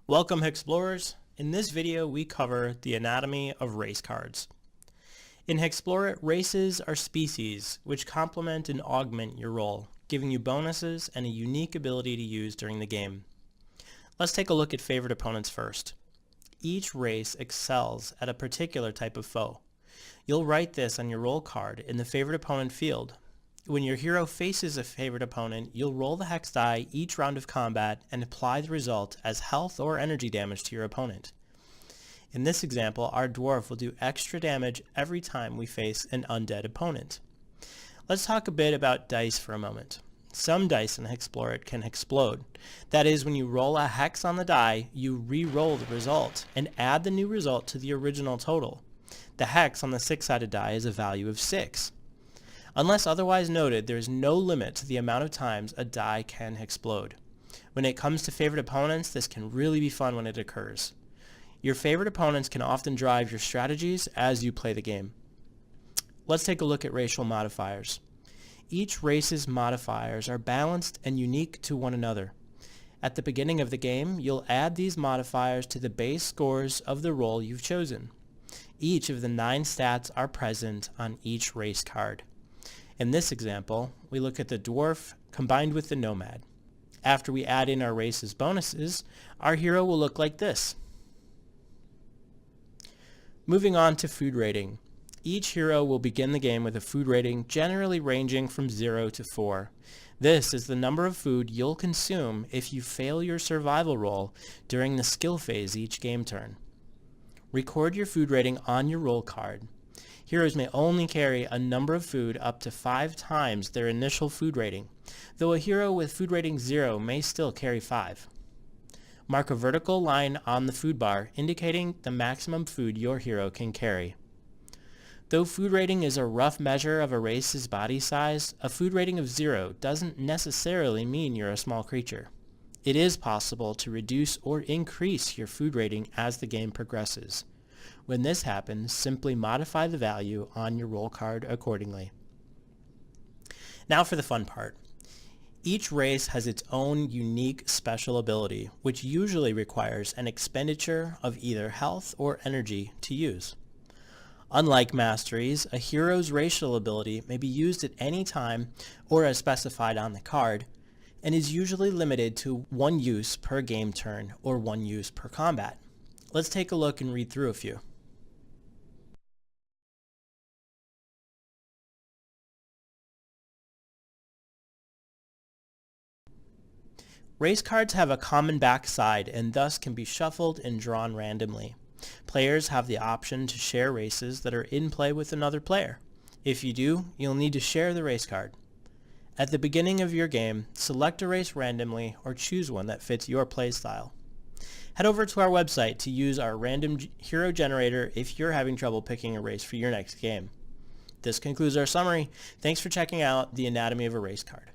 Welcome HEXplorers. In this video we cover the anatomy of race cards. In HEXplore It, races are species which complement and augment your role, giving you bonuses and a unique ability to use during the game. Let's take a look at favorite opponents first. Each race excels at a particular type of foe. You'll write this on your roll card in the favorite opponent field. When your hero faces a favorite opponent, you'll roll the hex die each round of combat and apply the result as health or energy damage to your opponent. In this example, our dwarf will do extra damage every time we face an undead opponent. Let's talk a bit about dice for a moment. Some dice in HEXplore It can explode. That is, when you roll a hex on the die, you re-roll the result and add the new result to the original total. The hex on the 6-sided die is a value of 6. Unless otherwise noted, there is no limit to the amount of times a die can explode. When it comes to favorite opponents, this can really be fun when it occurs. Your favorite opponents can often drive your strategies as you play the game. Let's take a look at racial modifiers. Each race's modifiers are balanced and unique to one another. At the beginning of the game, you'll add these modifiers to the base scores of the role you've chosen. Each of the 9 stats are present on each race card. In this example, we look at the dwarf combined with the nomad. After we add in our race's bonuses, our hero will look like this. Moving on to food rating. Each hero will begin the game with a food rating generally ranging from 0 to 4. This is the number of food you'll consume if you fail your survival roll during the skill phase each game turn. Record your food rating on your roll card. Heroes may only carry a number of food up to 5 times their initial food rating, though a hero with food rating 0 may still carry 5. Mark a vertical line on the food bar indicating the maximum food your hero can carry. Though food rating is a rough measure of a race's body size, a food rating of 0 doesn't necessarily mean you're a small creature. It is possible to reduce or increase your food rating as the game progresses. When this happens, simply modify the value on your roll card accordingly. Now for the fun part. Each race has its own unique special ability, which usually requires an expenditure of either health or energy to use. Unlike masteries, a hero's racial ability may be used at any time or as specified on the card, and is usually limited to 1 use per game turn or 1 use per combat. Let's take a look and read through a few. Race cards have a common back side and thus can be shuffled and drawn randomly. Players have the option to share races that are in play with another player. If you do, you'll need to share the race card. At the beginning of your game, select a race randomly or choose one that fits your playstyle. Head over to our website to use our random hero generator if you're having trouble picking a race for your next game. This concludes our summary. Thanks for checking out the anatomy of a race card.